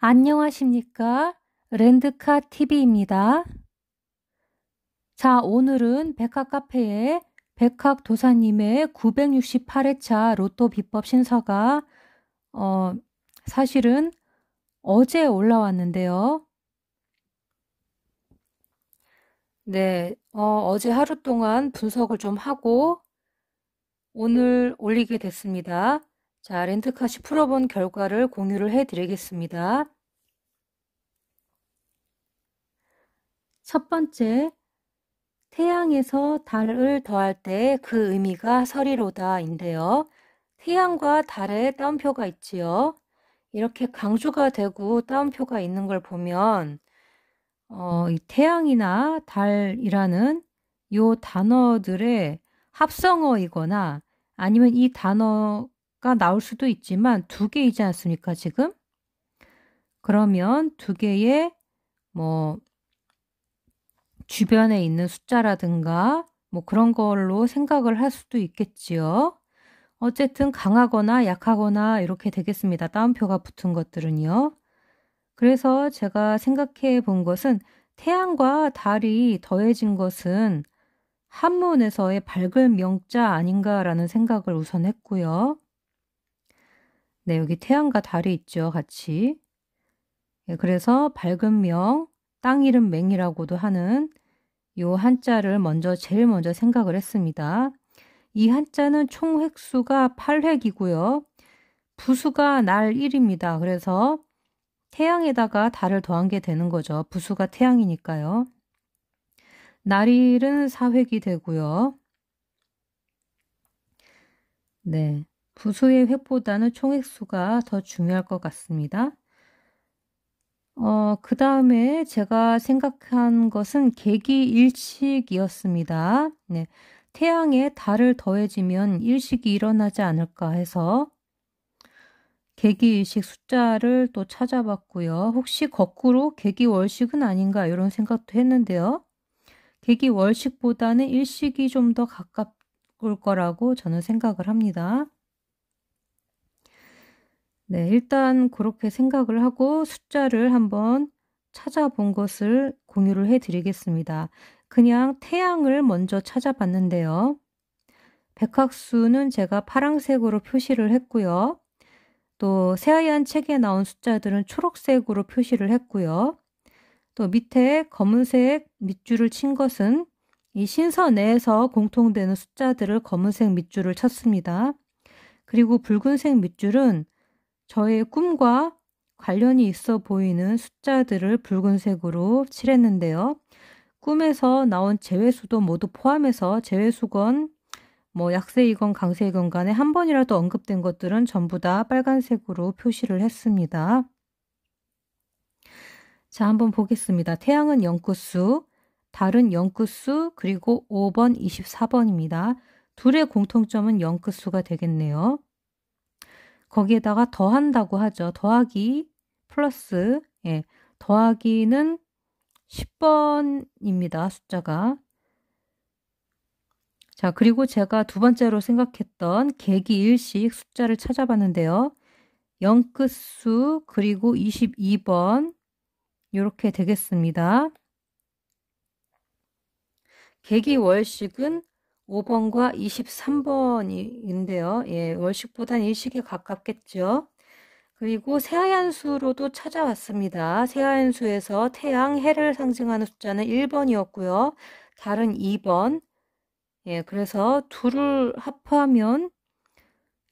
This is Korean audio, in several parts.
안녕하십니까? 렌드카 TV입니다. 자, 오늘은 백학카페의 백학도사님의 968회차 로또 비법 신서가 사실은 어제 올라왔는데요. 네, 어제 하루 동안 분석을 좀 하고 오늘 올리게 됐습니다. 자, 렌트카시 풀어본 결과를 공유를 해드리겠습니다. 첫 번째, 태양에서 달을 더할 때 그 의미가 서리로다인데요. 태양과 달에 따옴표가 있지요. 이렇게 강조가 되고 따옴표가 있는 걸 보면 이 태양이나 달이라는 요 단어들의 합성어이거나 아니면 이 단어가 나올 수도 있지만 두 개이지 않습니까, 지금? 그러면 두 개의 주변에 있는 숫자라든가 그런 걸로 생각을 할 수도 있겠지요. 어쨌든 강하거나 약하거나 이렇게 되겠습니다. 따옴표가 붙은 것들은요. 그래서 제가 생각해 본 것은 태양과 달이 더해진 것은 한문에서의 밝은 명자 아닌가라는 생각을 우선 했고요. 네, 여기 태양과 달이 있죠, 같이. 네, 그래서 밝은 명, 땅 이름 맹이라고도 하는 요 한자를 제일 먼저 생각을 했습니다. 이 한자는 총 획수가 8획이고요. 부수가 날 1입니다. 그래서 태양에다가 달을 더한 게 되는 거죠. 부수가 태양이니까요. 날일은 4획이 되고요. 네, 부수의 획보다는 총 획수가 더 중요할 것 같습니다. 그 다음에 제가 생각한 것은 계기일식이었습니다. 네, 태양에 달을 더해지면 일식이 일어나지 않을까 해서 계기일식 숫자를 또 찾아봤고요. 혹시 거꾸로 계기월식은 아닌가 이런 생각도 했는데요. 계기월식보다는 일식이 좀 더 가까울 거라고 저는 생각을 합니다. 네, 일단 그렇게 생각을 하고 숫자를 한번 찾아본 것을 공유를 해드리겠습니다. 그냥 태양을 먼저 찾아봤는데요. 백학수는 제가 파란색으로 표시를 했고요. 또 새하얀 책에 나온 숫자들은 초록색으로 표시를 했고요. 또 밑에 검은색 밑줄을 친 것은 이 신서 내에서 공통되는 숫자들을 검은색 밑줄을 쳤습니다. 그리고 붉은색 밑줄은 저의 꿈과 관련이 있어 보이는 숫자들을 붉은색으로 칠했는데요. 꿈에서 나온 제외수도 모두 포함해서 제외수건, 약세이건 강세이건 간에 한 번이라도 언급된 것들은 전부 다 빨간색으로 표시를 했습니다. 자, 한번 보겠습니다. 태양은 0끝수, 달은 0끝수, 그리고 5번, 24번입니다. 둘의 공통점은 0끝수가 되겠네요. 거기에다가 더한다고 하죠. 더하기 플러스, 더하기는 10번입니다. 숫자가. 자, 그리고 제가 두 번째로 생각했던 계기일식 숫자를 찾아봤는데요. 0끝수 그리고 22번 이렇게 되겠습니다. 계기월식은 5번과 23번인데요. 월식보단 일식에 가깝겠죠. 그리고 새하얀 수로도 찾아왔습니다. 새하얀 수에서 태양, 해를 상징하는 숫자는 1번이었고요. 달은 2번. 그래서 둘을 합하면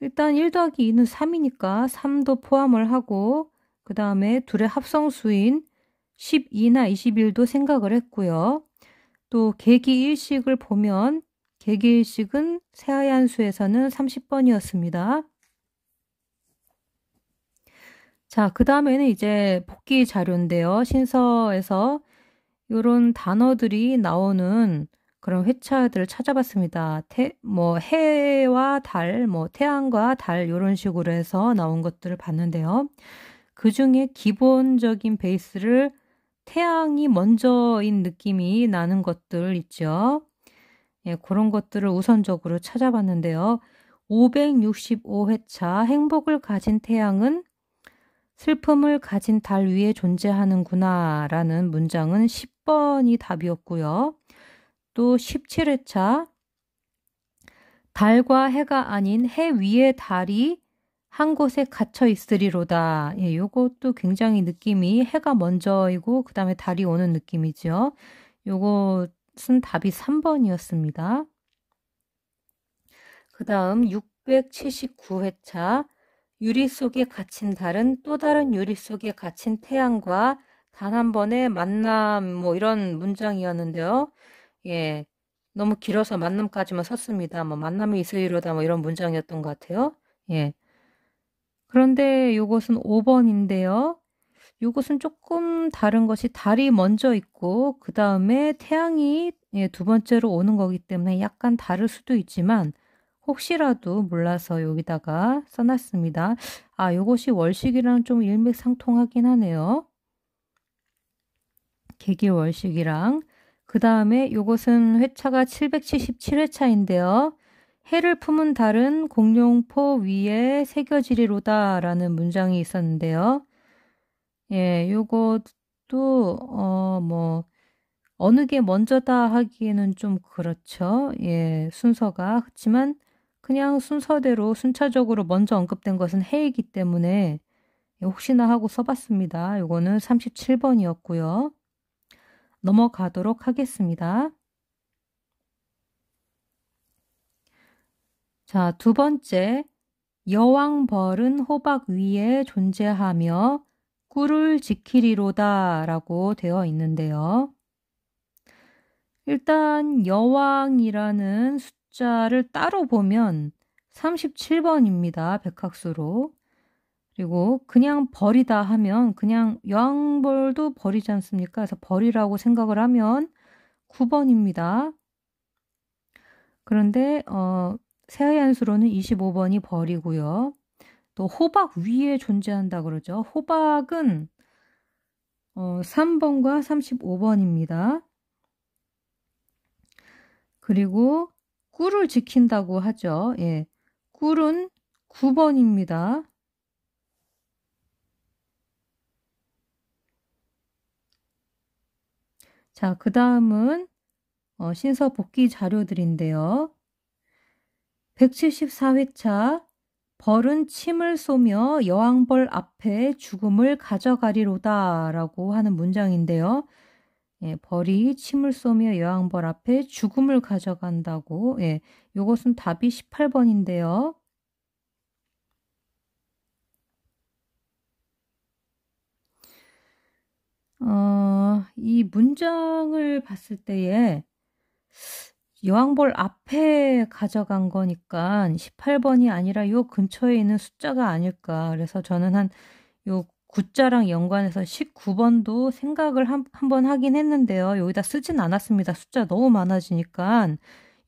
일단 1 더하기 2는 3이니까 3도 포함을 하고 그 다음에 둘의 합성수인 12나 21도 생각을 했고요. 또 계기일식을 보면 계기일식은 새하얀 수에서는 30번이었습니다. 자, 그 다음에는 이제 복기 자료인데요. 신서에서 이런 단어들이 나오는 그런 회차들을 찾아봤습니다. 해와 달, 태양과 달 이런 식으로 해서 나온 것들을 봤는데요. 그 중에 기본적인 베이스를 태양이 먼저인 느낌이 나는 것들 있죠. 그런 것들을 우선적으로 찾아봤는데요. 565회차 행복을 가진 태양은 슬픔을 가진 달 위에 존재하는구나 라는 문장은 10번이 답이었고요. 또 17회차 달과 해가 아닌 해 위에 달이 한 곳에 갇혀 있으리로다. 예, 요것도 굉장히 느낌이 해가 먼저이고 그 다음에 달이 오는 느낌이죠. 요것은 답이 3번이었습니다. 그 다음 679회차 유리 속에 갇힌 달은 또 다른 유리 속에 갇힌 태양과 단 한 번의 만남 뭐 이런 문장이었는데요. 예, 너무 길어서 만남까지만 썼습니다. 뭐 만남이 있으리로다 뭐 이런 문장이었던 것 같아요. 예. 그런데 요것은 5번인데요. 요것은 조금 다른 것이 달이 먼저 있고 그 다음에 태양이 두 번째로 오는 거기 때문에 약간 다를 수도 있지만 혹시라도 몰라서 여기다가 써놨습니다. 아, 요것이 월식이랑 좀 일맥상통하긴 하네요. 개기월식이랑. 그 다음에 요것은 회차가 777회차인데요. 해를 품은 달은 공룡포 위에 새겨지리로다 라는 문장이 있었는데요. 예, 요것도 뭐 어느 게 먼저다 하기에는 좀 그렇죠. 예, 순서가. 그렇지만 그냥 순서대로 순차적으로 먼저 언급된 것은 해이기 때문에 혹시나 하고 써봤습니다. 요거는 37번이었고요. 넘어가도록 하겠습니다. 자, 두 번째, 여왕벌은 호박 위에 존재하며 꿀을 지키리로다 라고 되어 있는데요. 일단 여왕이라는 숫자를 따로 보면 37번입니다. 백학수로. 그리고 그냥 벌이다 하면 그냥 여왕벌도 벌이지 않습니까? 그래서 벌이라고 생각을 하면 9번입니다. 그런데 새하얀수로는 25번이 벌이고요. 또 호박 위에 존재한다 그러죠. 호박은 3번과 35번입니다. 그리고 꿀을 지킨다고 하죠. 예, 꿀은 9번입니다. 자, 그 다음은 신서 복귀 자료들인데요. 174회차 벌은 침을 쏘며 여왕벌 앞에 죽음을 가져가리로다 라고 하는 문장인데요. 예, 벌이 침을 쏘며 여왕벌 앞에 죽음을 가져간다고. 예, 요것은 답이 18번인데요. 이 문장을 봤을 때에 여왕벌 앞에 가져간 거니까 18번이 아니라 요 근처에 있는 숫자가 아닐까. 그래서 저는 한 요 구자랑 연관해서 19번도 생각을 한번 하긴 했는데요. 여기다 쓰진 않았습니다. 숫자 너무 많아지니까.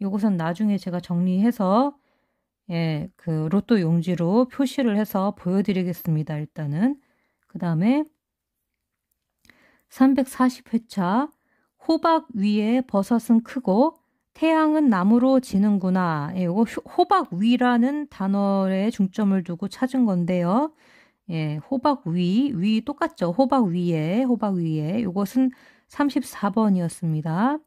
요것은 나중에 제가 정리해서 예, 그 로또 용지로 표시를 해서 보여드리겠습니다. 일단은. 그 다음에 340회차 호박 위에 버섯은 크고 태양은 나무로 지는구나. 예, 이거 호박 위라는 단어에 중점을 두고 찾은 건데요. 예, 호박 위 똑같죠. 호박 위에. 이것은 34번이었습니다.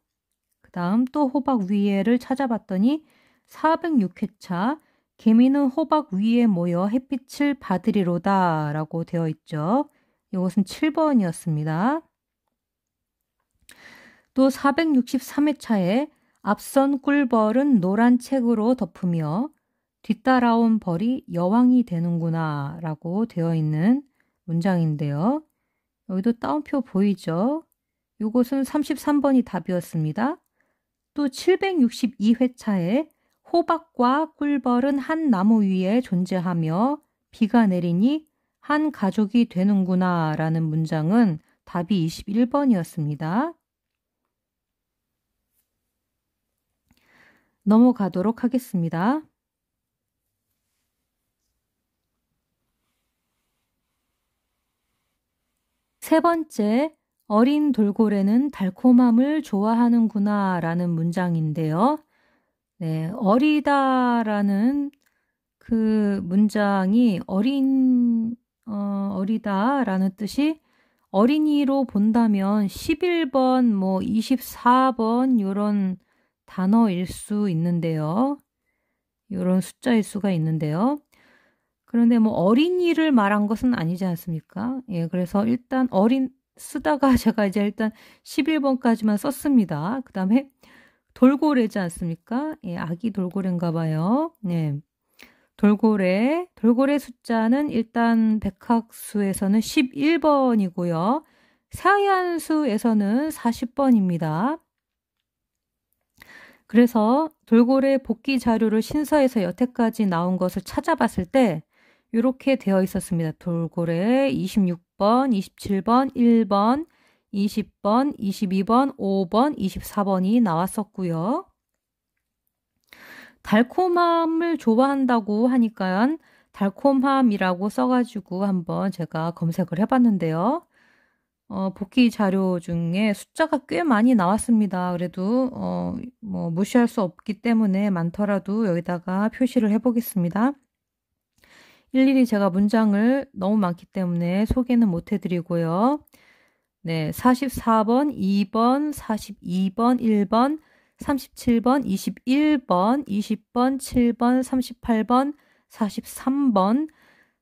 그 다음 또 호박 위에를 찾아봤더니 406회차 개미는 호박 위에 모여 햇빛을 받으리로다 라고 되어 있죠. 이것은 7번이었습니다. 또 463회차에 앞선 꿀벌은 노란 책으로 덮으며 뒤따라온 벌이 여왕이 되는구나 라고 되어 있는 문장인데요. 여기도 따옴표 보이죠? 이것은 33번이 답이었습니다. 또 762회차에 호박과 꿀벌은 한 나무 위에 존재하며 비가 내리니 한 가족이 되는구나 라는 문장은 답이 21번이었습니다. 넘어가도록 하겠습니다. 세 번째, 어린 돌고래는 달콤함을 좋아하는구나 라는 문장인데요. 네, 어리다라는 그 문장이 어린 어리다라는 뜻이 어린이로 본다면 11번, 뭐 24번 요런 단어일 수 있는데요. 요런 숫자일 수가 있는데요. 그런데 뭐 어린이를 말한 것은 아니지 않습니까? 예, 그래서 일단 쓰다가 제가 이제 일단 11번까지만 썼습니다. 그 다음에 돌고래지 않습니까? 예, 아기 돌고래인가 봐요. 네. 돌고래 숫자는 일단 백학수에서는 11번이고요. 사이한수에서는 40번입니다. 그래서 돌고래 복귀 자료를 신서에서 여태까지 나온 것을 찾아봤을 때 이렇게 되어 있었습니다. 돌고래 26번, 27번, 1번, 20번, 22번, 5번, 24번이 나왔었고요. 달콤함을 좋아한다고 하니까 달콤함이라고 써가지고 한번 제가 검색을 해봤는데요. 복귀 자료 중에 숫자가 꽤 많이 나왔습니다. 그래도 뭐 무시할 수 없기 때문에 많더라도 여기다가 표시를 해보겠습니다. 일일이 제가 문장을 너무 많기 때문에 소개는 못 해드리고요. 네, 44번, 2번, 42번, 1번, 37번, 21번, 20번, 7번, 38번, 43번,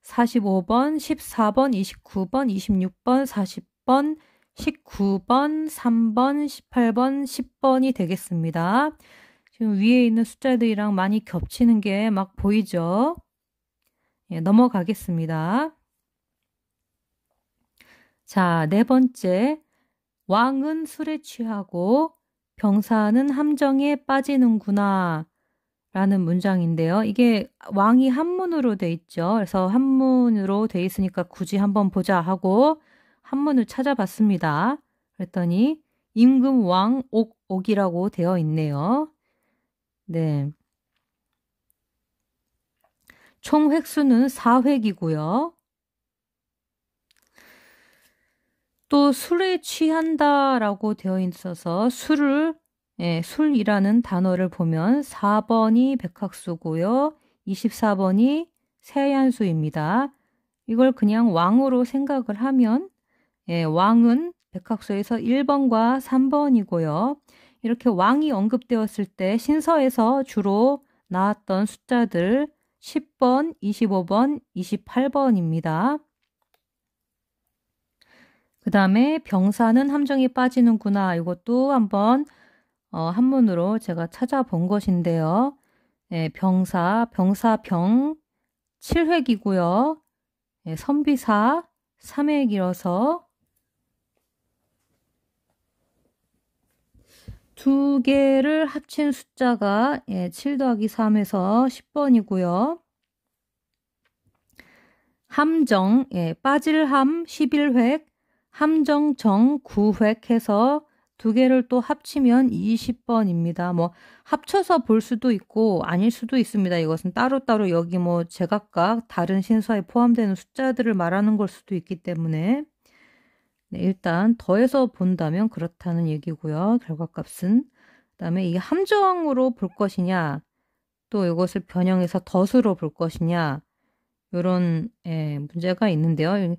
45번, 14번, 29번, 26번, 40번, 19번, 3번, 18번, 10번이 되겠습니다. 지금 위에 있는 숫자들이랑 많이 겹치는 게 막 보이죠? 예, 넘어가겠습니다. 자, 네 번째. 왕은 술에 취하고 병사는 함정에 빠지는구나 라는 문장인데요. 이게 왕이 한문으로 돼 있죠. 그래서 한문으로 돼 있으니까 굳이 한번 보자 하고 한문을 찾아봤습니다. 그랬더니 임금 왕 옥이라고 되어 있네요. 네. 총 획수는 4획이고요. 또 술에 취한다라고 되어 있어서 술이라는 단어를 보면 4번이 백학수고요. 24번이 세한수입니다. 이걸 그냥 왕으로 생각을 하면 왕은 백학수에서 1번과 3번이고요. 이렇게 왕이 언급되었을 때 신서에서 주로 나왔던 숫자들 10번, 25번, 28번입니다. 그 다음에 병사는 함정에 빠지는구나. 이것도 한번 한문으로 제가 찾아본 것인데요. 병사 7획이고요. 선비사 3획이어서 두 개를 합친 숫자가 7 더하기 3에서 10번이고요. 함정, 빠질 함 11획, 함정정 9획 해서 두 개를 또 합치면 20번입니다. 뭐 합쳐서 볼 수도 있고 아닐 수도 있습니다. 이것은 따로따로 여기 뭐 제각각 다른 신서에 포함되는 숫자들을 말하는 걸 수도 있기 때문에 네, 일단 더해서 본다면 그렇다는 얘기고요. 결과값은. 그다음에 이게 함정으로 볼 것이냐 또 이것을 변형해서 덫으로 볼 것이냐 이런 문제가 있는데요.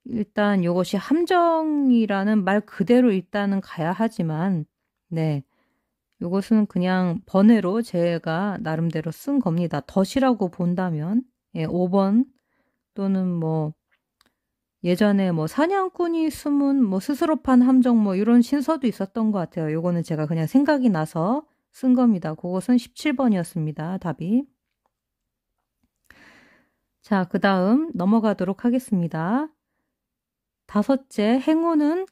일단 이것이 함정이라는 말 그대로 일단은 가야 하지만 네, 이것은 그냥 번외로 제가 나름대로 쓴 겁니다. 덫이라고 본다면 5번 또는 뭐 예전에 뭐 사냥꾼이 숨은 뭐 스스로 판 함정 뭐 이런 신서도 있었던 것 같아요. 이거는 제가 그냥 생각이 나서 쓴 겁니다. 그것은 17번이었습니다. 답이. 자, 그 다음 넘어가도록 하겠습니다. 다섯째, 행운은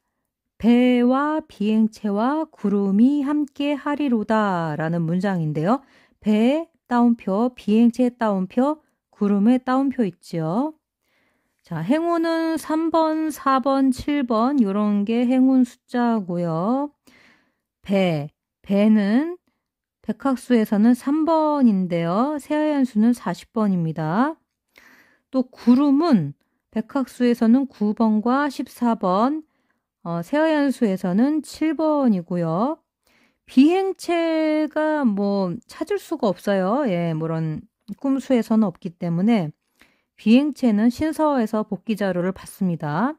배와 비행체와 구름이 함께 하리로다 라는 문장인데요. 배 따옴표, 비행체 따옴표, 구름의 따옴표 있죠. 자, 행운은 3번, 4번, 7번 이런 게 행운 숫자고요. 배는 백학수에서는 3번인데요. 세하얀수는 40번입니다. 또 구름은 백학수에서는 9번과 14번, 세하얀수에서는 7번이고요. 비행체가 뭐 찾을 수가 없어요. 물론 꿈수에서는 없기 때문에 비행체는 신서에서 복귀 자료를 받습니다.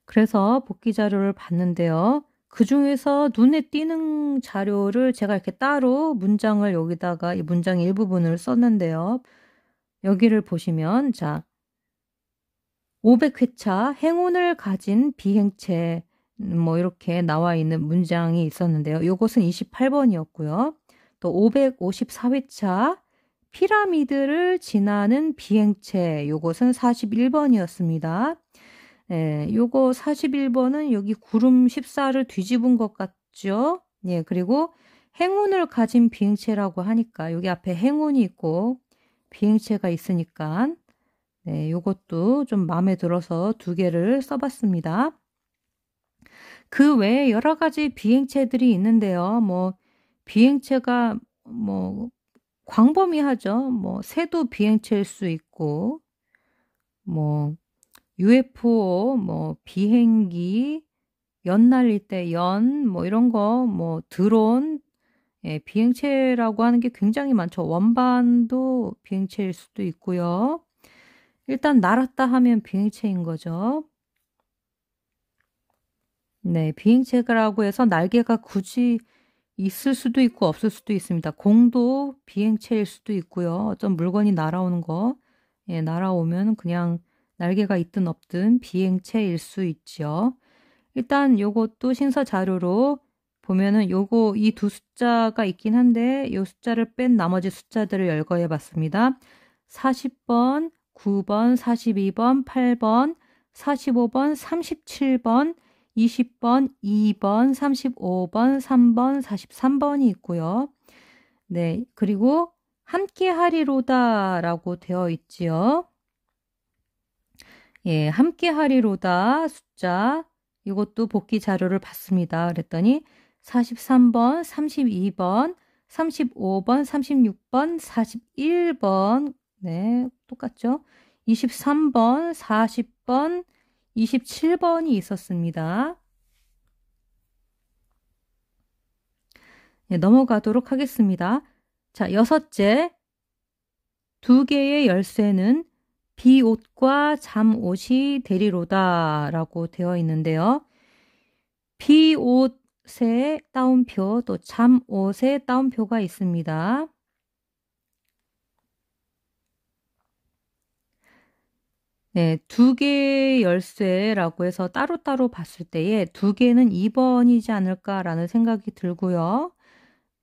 그래서 복귀 자료를 봤는데요. 그중에서 눈에 띄는 자료를 제가 이렇게 따로 문장을 여기다가 이 문장 일부분을 썼는데요. 여기를 보시면 자 500회차 행운을 가진 비행체 뭐 이렇게 나와 있는 문장이 있었는데요. 이것은 28번이었고요. 또 554회차 피라미드를 지나는 비행체 이것은 41번이었습니다. 네, 요거 41번은 여기 구름 14를 뒤집은 것 같죠? 예, 그리고 행운을 가진 비행체라고 하니까 여기 앞에 행운이 있고 비행체가 있으니까 네, 요것도 좀 마음에 들어서 두 개를 써봤습니다. 그 외에 여러 가지 비행체들이 있는데요. 뭐 비행체가 뭐 광범위하죠. 뭐 새도 비행체일 수 있고 뭐 UFO, 뭐 비행기, 연 날릴 때 연, 뭐 이런 거, 뭐 드론, 예, 비행체라고 하는 게 굉장히 많죠. 원반도 비행체일 수도 있고요. 일단 날았다 하면 비행체인 거죠. 네, 비행체라고 해서 날개가 굳이 있을 수도 있고 없을 수도 있습니다. 공도 비행체일 수도 있고요. 어떤 물건이 날아오는 거, 예, 날아오면 그냥 날개가 있든 없든 비행체일 수 있죠. 일단 요것도 신서 자료로 보면은 요거 이 두 숫자가 있긴 한데 요 숫자를 뺀 나머지 숫자들을 열거해 봤습니다. 40번, 9번, 42번, 8번, 45번, 37번, 20번, 2번, 35번, 3번, 43번이 있고요. 네, 그리고 함께 하리로다 라고 되어 있지요. 예, 함께 하리로다 숫자 이것도 복귀 자료를 받습니다. 그랬더니 43번, 32번, 35번, 36번, 41번 네, 똑같죠? 23번, 40번, 27번이 있었습니다. 네, 넘어가도록 하겠습니다. 자, 여섯째, 두 개의 열쇠는 비옷과 잠옷이 되리로다 라고 되어 있는데요. 비옷의 따옴표 또 잠옷의 따옴표가 있습니다. 네, 두 개의 열쇠라고 해서 따로따로 봤을 때에 두 개는 2번이지 않을까라는 생각이 들고요.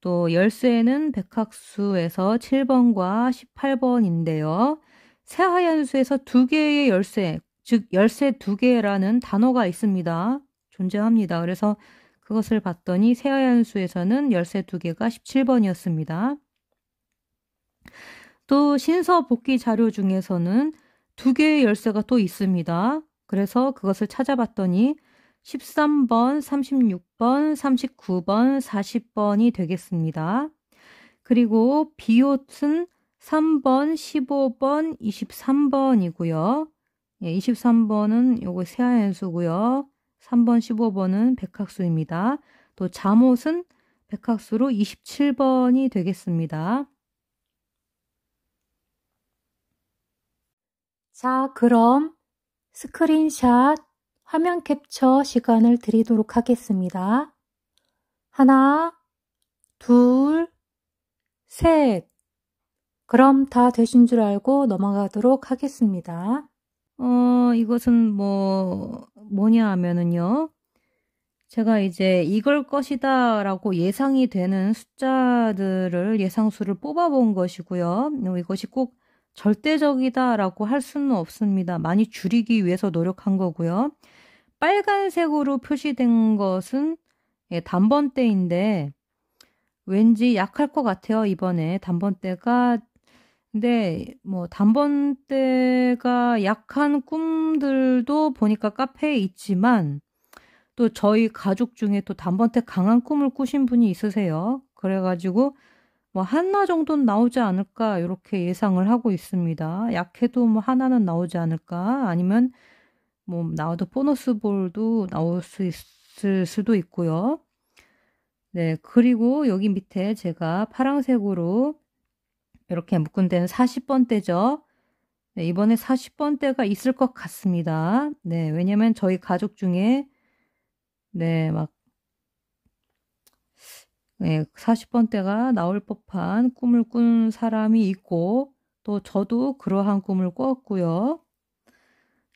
또 열쇠는 백학수에서 7번과 18번인데요. 새하얀수에서 두 개의 열쇠, 즉 열쇠 두 개라는 단어가 있습니다. 존재합니다. 그래서 그것을 봤더니 새하얀수에서는 열쇠 두 개가 17번이었습니다. 또 신서 복귀 자료 중에서는 두 개의 열쇠가 또 있습니다. 그래서 그것을 찾아봤더니 13번, 36번, 39번, 40번이 되겠습니다. 그리고 비옷은 3번, 15번, 23번이고요. 예, 23번은 요거 새하얀수고요. 3번, 15번은 백학수입니다. 또 잠옷은 백학수로 27번이 되겠습니다. 자, 그럼 스크린샷 화면 캡처 시간을 드리도록 하겠습니다. 하나, 둘, 셋. 그럼 다 되신 줄 알고 넘어가도록 하겠습니다. 이것은 뭐냐 하면은요. 제가 이제 이걸 것이다 라고 예상이 되는 숫자들을 예상수를 뽑아본 것이고요. 이것이 꼭 절대적이다 라고 할 수는 없습니다. 많이 줄이기 위해서 노력한 거고요. 빨간색으로 표시된 것은 단번대인데 왠지 약할 것 같아요. 이번에 단번대가. 근데 뭐 단번대가 약한 꿈들도 보니까 카페에 있지만 또 저희 가족 중에 또 단번대 강한 꿈을 꾸신 분이 있으세요. 그래가지고 뭐 하나 정도는 나오지 않을까 이렇게 예상을 하고 있습니다. 약해도 뭐 하나는 나오지 않을까 아니면 뭐 나와도 보너스 볼도 나올 수 있을 수도 있고요. 네, 그리고 여기 밑에 제가 파란색으로 이렇게 묶은 데는 40번대죠. 네, 이번에 40번대가 있을 것 같습니다. 네, 왜냐면 저희 가족 중에 네, 막 네, 40번대가 나올 법한 꿈을 꾼 사람이 있고 또 저도 그러한 꿈을 꿨고요.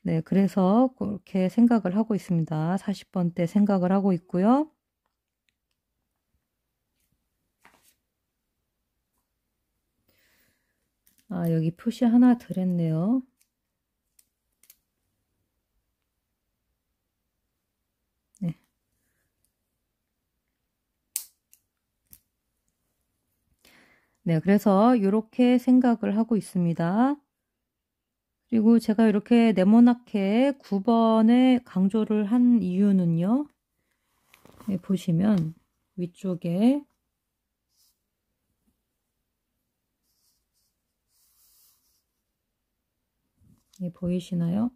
네, 그래서 그렇게 생각을 하고 있습니다. 40번대 생각을 하고 있고요. 아, 여기 표시 하나 덜 했네요. 네. 네, 그래서 이렇게 생각을 하고 있습니다. 그리고 제가 이렇게 네모나게 9번에 강조를 한 이유는요. 네, 보시면 위쪽에 네, 보이시나요?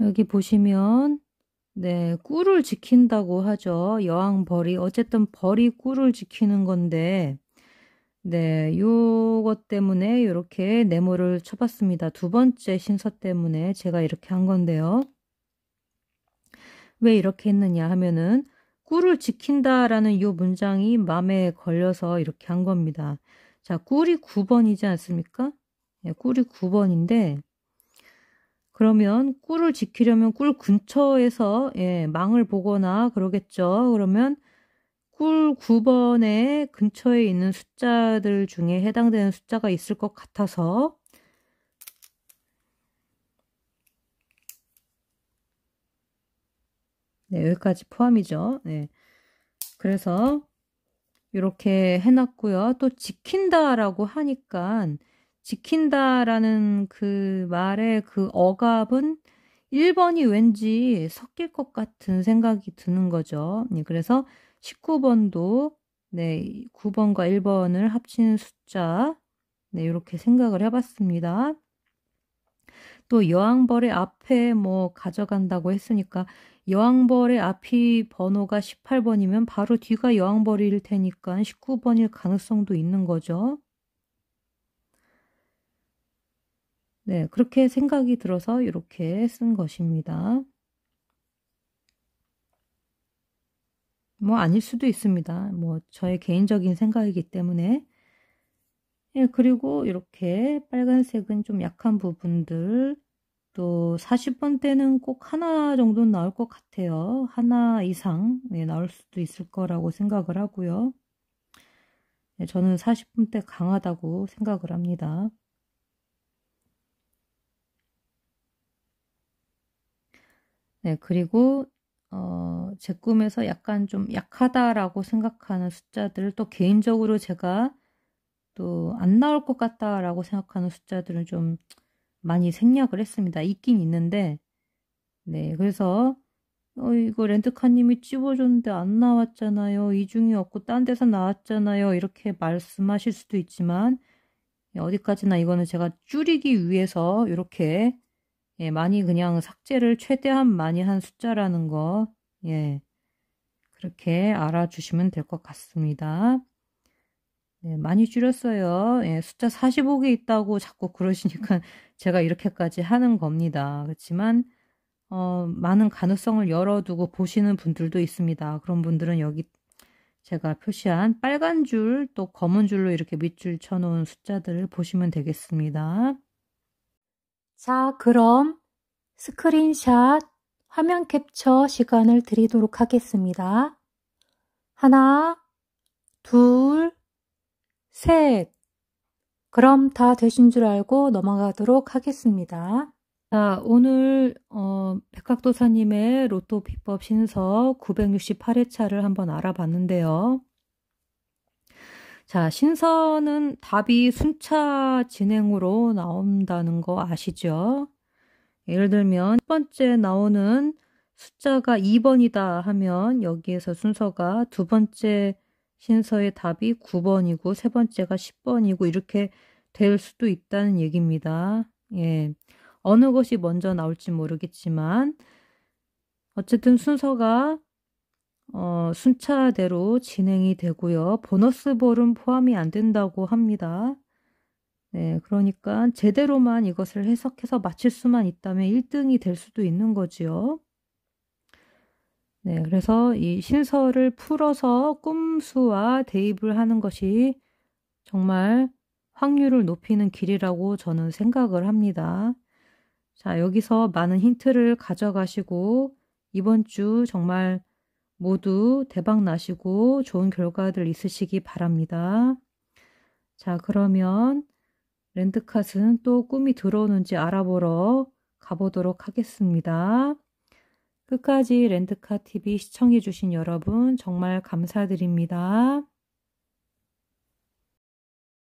여기 보시면 네, 꿀을 지킨다고 하죠. 여왕벌이. 어쨌든 벌이 꿀을 지키는 건데 네, 요것 때문에 이렇게 네모를 쳐봤습니다. 두 번째 신서 때문에 제가 이렇게 한 건데요. 왜 이렇게 했느냐 하면은 꿀을 지킨다라는 요 문장이 마음에 걸려서 이렇게 한 겁니다. 자, 꿀이 9번이지 않습니까? 예, 꿀이 9번인데 그러면 꿀을 지키려면 꿀 근처에서 예, 망을 보거나 그러겠죠. 그러면 꿀 9번의 근처에 있는 숫자들 중에 해당되는 숫자가 있을 것 같아서 네, 여기까지 포함이죠. 네. 그래서 이렇게 해놨고요. 또 지킨다라고 하니까 지킨다라는 그 말의 그 억압은 1번이 왠지 섞일 것 같은 생각이 드는 거죠. 네, 그래서 19번도 네, 9번과 1번을 합친 숫자 네, 이렇게 생각을 해봤습니다. 또 여왕벌의 앞에 뭐 가져간다고 했으니까 여왕벌의 앞이 번호가 18번이면 바로 뒤가 여왕벌일 테니까 19번일 가능성도 있는 거죠. 네, 그렇게 생각이 들어서 이렇게 쓴 것입니다. 뭐 아닐 수도 있습니다. 뭐 저의 개인적인 생각이기 때문에. 예, 그리고 이렇게 빨간색은 좀 약한 부분들 또 40번 때는 꼭 하나 정도는 나올 것 같아요. 하나 이상 나올 수도 있을 거라고 생각을 하고요. 네, 저는 40분 때 강하다고 생각을 합니다. 네, 그리고 제 꿈에서 약간 좀 약하다라고 생각하는 숫자들 또 개인적으로 제가 또 안 나올 것 같다라고 생각하는 숫자들은 좀 많이 생략을 했습니다. 있긴 있는데 네, 그래서 이거 렌트카님이 찝어줬는데 안 나왔잖아요. 이 중에 없고 딴 데서 나왔잖아요. 이렇게 말씀하실 수도 있지만 어디까지나 이거는 제가 줄이기 위해서 이렇게 예, 많이 그냥 삭제를 최대한 많이 한 숫자라는 거 예, 그렇게 알아주시면 될 것 같습니다. 네, 많이 줄였어요. 예, 숫자 45개 있다고 자꾸 그러시니까 제가 이렇게까지 하는 겁니다. 그렇지만 많은 가능성을 열어두고 보시는 분들도 있습니다. 그런 분들은 여기 제가 표시한 빨간 줄 또 검은 줄로 이렇게 밑줄 쳐놓은 숫자들을 보시면 되겠습니다. 자, 그럼 스크린샷 화면 캡처 시간을 드리도록 하겠습니다. 하나, 둘, 셋. 그럼 다 되신 줄 알고 넘어가도록 하겠습니다. 자, 오늘 백학도사님의 로또 비법 신서 968회차를 한번 알아봤는데요. 자, 신서는 답이 순차 진행으로 나온다는 거 아시죠? 예를 들면 첫 번째 나오는 숫자가 2번이다 하면 여기에서 순서가 두 번째 신서의 답이 9번이고 세 번째가 10번이고 이렇게 될 수도 있다는 얘기입니다. 예. 어느 것이 먼저 나올지 모르겠지만 어쨌든 순서가 순차대로 진행이 되고요. 보너스볼은 포함이 안 된다고 합니다. 네, 그러니까 제대로만 이것을 해석해서 맞힐 수만 있다면 1등이 될 수도 있는 거지요. 네, 그래서 이 신설을 풀어서 꼼수와 대입을 하는 것이 정말 확률을 높이는 길이라고 저는 생각을 합니다. 자, 여기서 많은 힌트를 가져가시고 이번 주 정말 모두 대박 나시고 좋은 결과들 있으시기 바랍니다. 자, 그러면 랜드캇은 또 꿈이 들어오는지 알아보러 가보도록 하겠습니다. 끝까지 랜드캇 TV 시청해주신 여러분 정말 감사드립니다.